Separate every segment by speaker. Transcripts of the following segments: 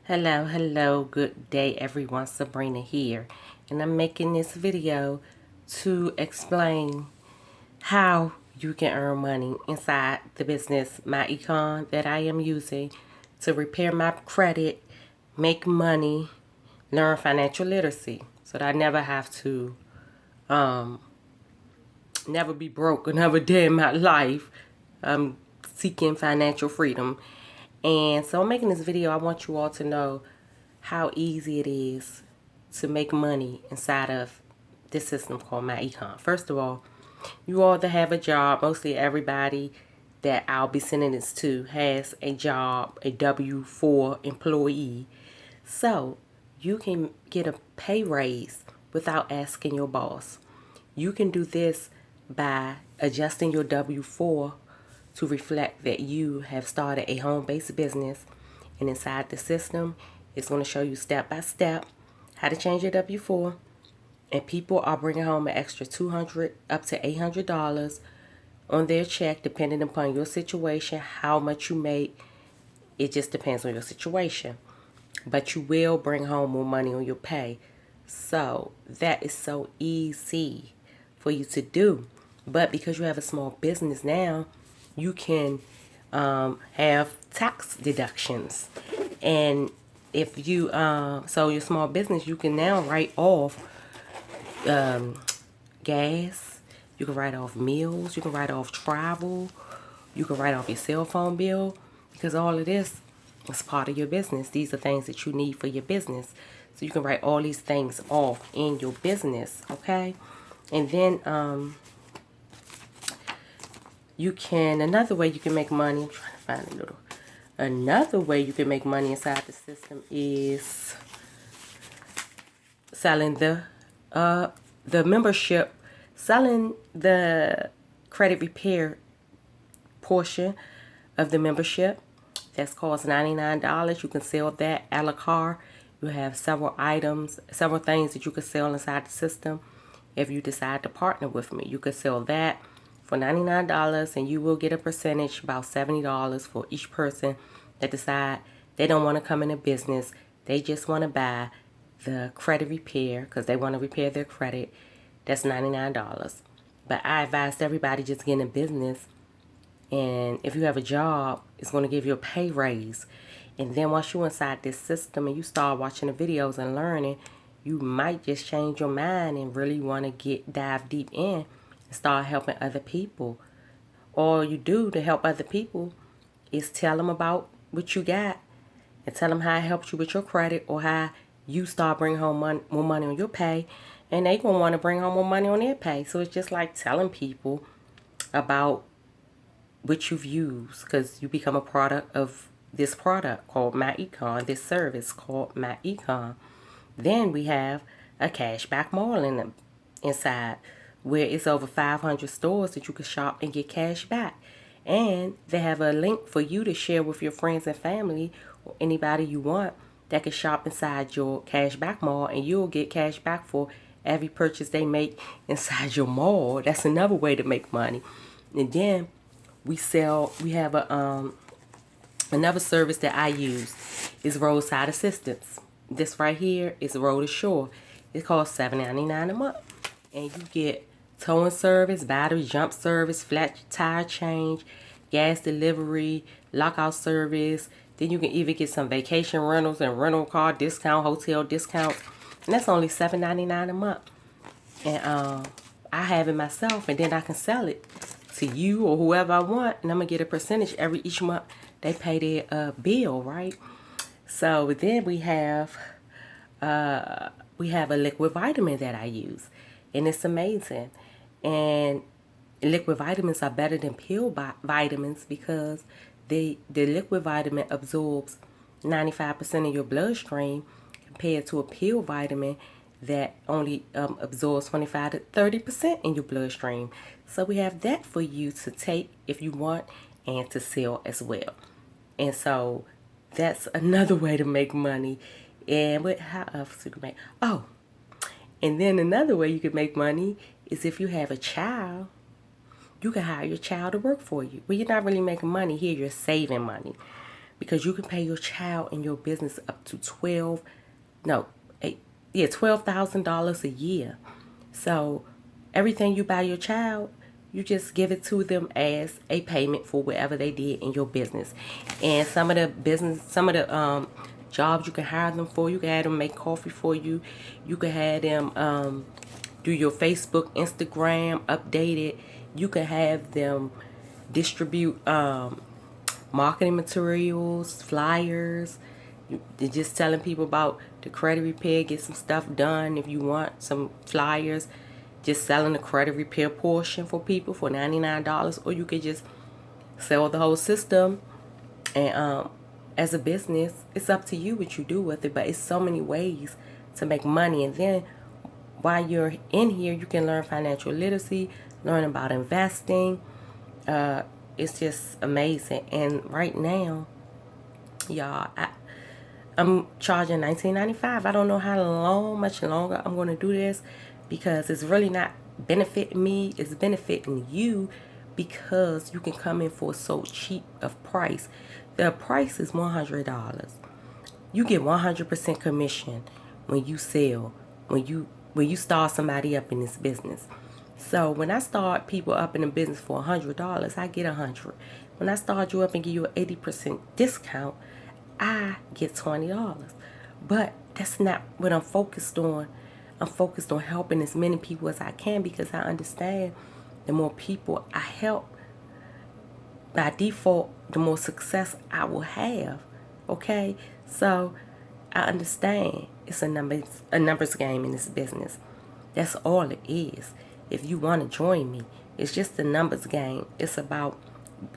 Speaker 1: Hello, good day everyone, Sabrina here, and I'm making this video to explain how you can earn money inside the business myecon that I am using to repair my credit, make money, learn financial literacy so that I never have to never be broke another day in my life seeking financial freedom. And so I'm making this video. I want you all to know how easy it is to make money inside of this system called myecon. First of all, you all that have a job, mostly everybody that I'll be sending this to has a job, a W-4 employee. So you can get a pay raise without asking your boss. You can do this by adjusting your W-4 to reflect that you have started a home-based business, and inside the system it's going to show you step by step how to change your W-4, and people are bringing home an extra $200 up to $800 on their check depending upon your situation, how much you make. It just depends on your situation, but you will bring home more money on your pay. So that is so easy for you to do. But because you have a small business now, you can have tax deductions. And if you, so your small business, you can now write off gas, you can write off meals, you can write off travel, you can write off your cell phone bill, because all of this is part of your business. These are things that you need for your business. So you can write all these things off in your business, okay? And then you can, another way you can make money, I'm trying to find a little, another way you can make money inside the system is selling the membership, selling the credit repair portion of the membership. That's cost $99. You can sell that a la carte. You have several items, several things that you can sell inside the system. If you decide to partner with me, you could sell that for $99, and you will get a percentage, about $70 for each person that decide they don't want to come into business. They just want to buy the credit repair because they want to repair their credit. That's $99. But I advise everybody just get in business, and if you have a job, it's going to give you a pay raise. And then once you're inside this system and you start watching the videos and learning, you might just change your mind and really want to dive deep in and start helping other people. All you do to help other people is tell them about what you got and tell them how it helps you with your credit, or how you start bringing home more money on your pay, and they gonna want to bring home more money on their pay. So it's just like telling people about what you've used, because you become a product of this product called myecon, this service called myecon. Then we have a cashback mall inside, where it's over 500 stores that you can shop and get cash back. And they have a link for you to share with your friends and family or anybody you want that can shop inside your cashback mall, and you'll get cash back for every purchase they make inside your mall. That's another way to make money. And then we have another service that I use is roadside assistance. This right here is Road Ashore. It costs $7.99 a month, and you get towing service, battery jump service, flat tire change, gas delivery, lockout service. Then you can even get some vacation rentals and rental car discount, hotel discounts, and that's only $7.99 a month. And I have it myself, and then I can sell it to you or whoever I want, and I'm gonna get a percentage each month they pay their bill, right? So then we have a liquid vitamin that I use, and it's amazing. And liquid vitamins are better than pill vitamins because the liquid vitamin absorbs 95% of your bloodstream, compared to a pill vitamin that only absorbs 25 to 30% in your bloodstream. So we have that for you to take if you want, and to sell as well. And so that's another way to make money. And how else you can make? Oh, and then another way you can make money is if you have a child, you can hire your child to work for you. Well, you're not really making money here, you're saving money. because you can pay your child in your business up to $12,000 a year. So everything you buy your child, you just give it to them as a payment for whatever they did in your business. And some of the jobs you can hire them for, you can have them make coffee for you. You can have them do your Facebook, Instagram, update it. You can have them distribute marketing materials, flyers. You're just telling people about the credit repair, get some stuff done. If you want some flyers, just selling the credit repair portion for people for $99, or you could just sell the whole system. And as a business, it's up to you what you do with it, but it's so many ways to make money. And then while you're in here, you can learn financial literacy, learn about investing. It's just amazing. And right now, y'all, I'm charging $19.95. I don't know much longer I'm going to do this, because it's really not benefiting me. It's benefiting you, because you can come in for so cheap of price. The price is $100. You get 100% commission when you sell, when you start somebody up in this business. So when I start people up in the business for $100, I get $100. When I start you up and give you an 80% discount, I get $20. But that's not what I'm focused on. I'm focused on helping as many people as I can, because I understand the more people I help, by default, the more success I will have. Okay? So I understand it's a numbers game in this business. That's all it is. If you want to join me, it's just a numbers game. It's about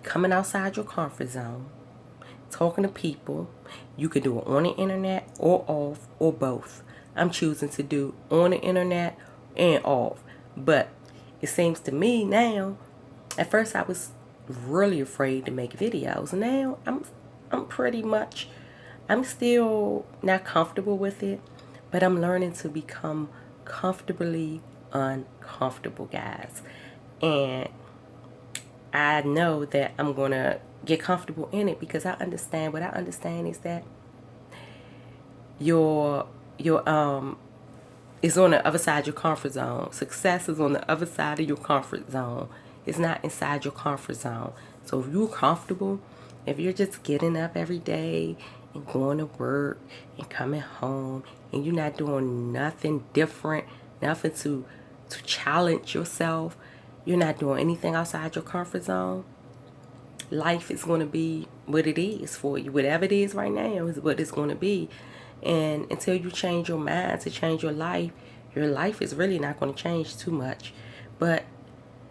Speaker 1: coming outside your comfort zone, talking to people. You can do it on the internet or off, or both. I'm choosing to do on the internet and off. But it seems to me now, at first I was really afraid to make videos. Now I'm still not comfortable with it, but I'm learning to become comfortably uncomfortable, guys. And I know that I'm going to get comfortable in it, because what I understand is that your is on the other side of your comfort zone. Success is on the other side of your comfort zone. It's not inside your comfort zone. So if you're comfortable, if you're just getting up every day and going to work and coming home, and you're not doing nothing different, nothing to challenge yourself, you're not doing anything outside your comfort zone, life is going to be what it is for you. Whatever it is right now is what it's going to be. And until you change your mind to change your life is really not going to change too much. But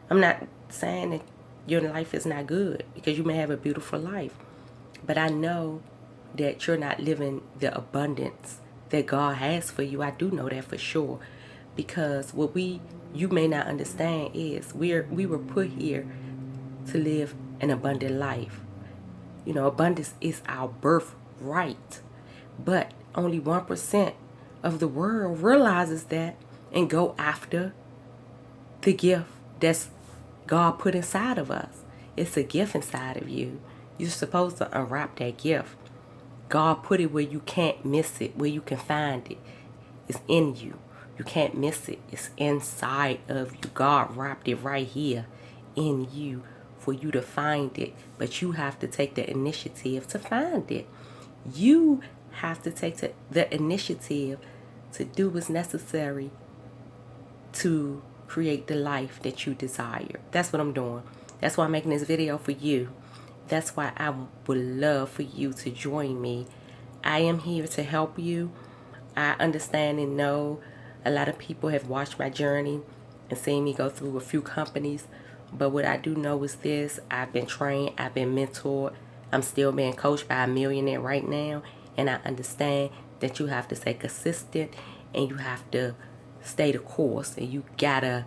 Speaker 1: I'm not saying that your life is not good, because you may have a beautiful life. But I know that you're not living the abundance that God has for you. I do know that for sure. Because what you may not understand is we were put here to live an abundant life. You know, abundance is our birthright. But only 1% of the world realizes that and go after the gift that's God put inside of us. It's a gift inside of you. You're supposed to unwrap that gift. God put it where you can't miss it, where you can find it. It's in you. You can't miss it. It's inside of you. God wrapped it right here in you for you to find it. But you have to take the initiative to find it. You have to take the initiative to do what's necessary to create the life that you desire. That's what I'm doing. That's why I'm making this video for you. That's why I would love for you to join me. I am here to help you. I understand and know a lot of people have watched my journey and seen me go through a few companies. But what I do know is this: I've been trained, I've been mentored. I'm still being coached by a millionaire right now. And I understand that you have to stay consistent and you have to stay the course, and you gotta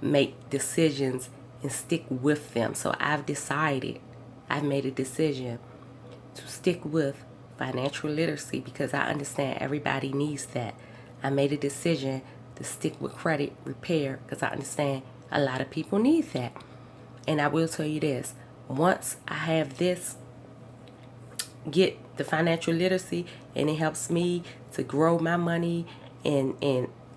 Speaker 1: make decisions and stick with them. So I've made a decision to stick with financial literacy, because I understand everybody needs that. I made a decision to stick with credit repair, because I understand a lot of people need that. And I will tell you this: once I have this get the financial literacy, and it helps me to grow my money, and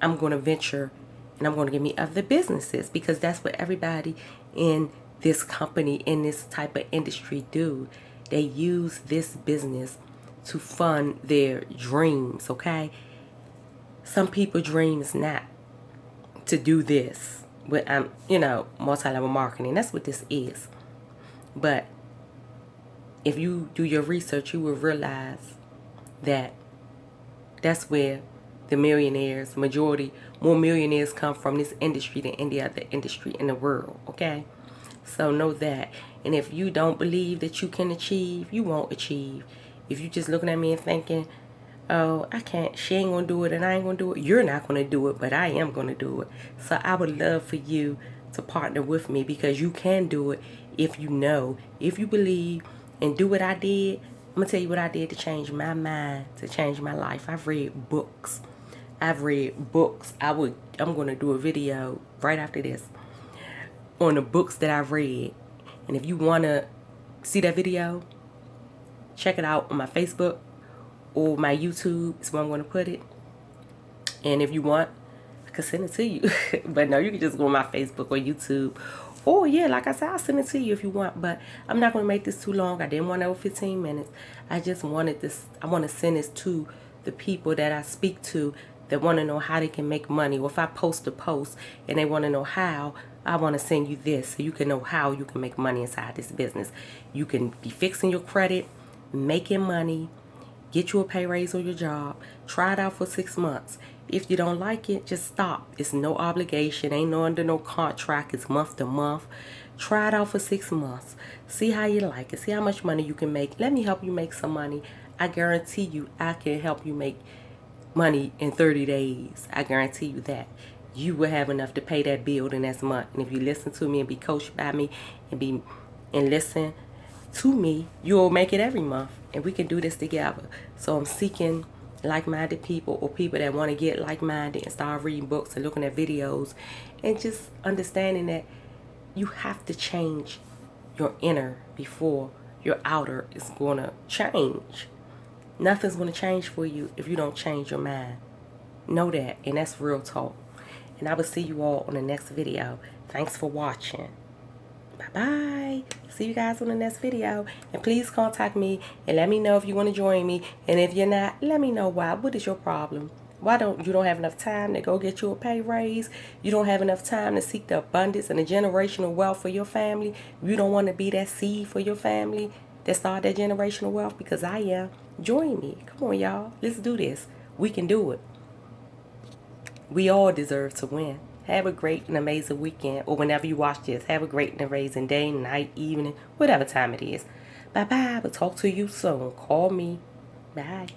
Speaker 1: I'm going to venture and I'm going to give me other businesses, because that's what everybody in this company, in this type of industry do. They use this business to fund their dreams, okay? Some people dreams not to do this with multi-level marketing. That's what this is. But if you do your research, you will realize that that's where the millionaires, more millionaires come from this industry than any other industry in the world, okay? So know that. And if you don't believe that you can achieve, you won't achieve. If you just looking at me and thinking, oh, I can't, she ain't gonna do it and I ain't gonna do it, you're not gonna do it, but I am gonna do it. So I would love for you to partner with me, because you can do it if you know, if you believe, and do what I did. I'm gonna tell you what I did to change my mind, to change my life. I've read books. I'm gonna do a video right after this on the books that I've read. And if you wanna see that video, check it out on my Facebook or my YouTube is where I'm gonna put it. And if you want, I can send it to you. But no, you can just go on my Facebook or YouTube. Oh yeah, like I said, I'll send it to you if you want. But I'm not going to make this too long. I didn't want over 15 minutes. I just wanted this. I want to send this to the people that I speak to that want to know how they can make money. Or if I post a post and they want to know how, I want to send you this so you can know how you can make money inside this business. You can be fixing your credit, making money, get you a pay raise on your job. Try it out for 6 months. If you don't like it, just stop. It's no obligation. Ain't no under no contract. It's month to month. Try it out for 6 months. See how you like it. See how much money you can make. Let me help you make some money. I guarantee you I can help you make money in 30 days. I guarantee you that. You will have enough to pay that bill the next month. And if you listen to me and be coached by me and listen to me, you'll make it every month. And we can do this together. So I'm seeking like-minded people, or people that want to get like-minded and start reading books and looking at videos, and just understanding that you have to change your inner before your outer is going to change. Nothing's going to change for you if you don't change your mind. Know that, and that's real talk. And I will see you all on the next video. Thanks for watching. Bye-bye. See you guys on the next video. And please contact me and let me know if you want to join me. And if you're not, let me know why. What is your problem? Why don't you have enough time to go get you a pay raise? You don't have enough time to seek the abundance and the generational wealth for your family? You don't want to be that seed for your family that start that generational wealth? Because I am. Join me. Come on, y'all. Let's do this. We can do it. We all deserve to win. Have a great and amazing weekend, or whenever you watch this, have a great and amazing day, night, evening, whatever time it is. Bye-bye. I'll talk to you soon. Call me. Bye.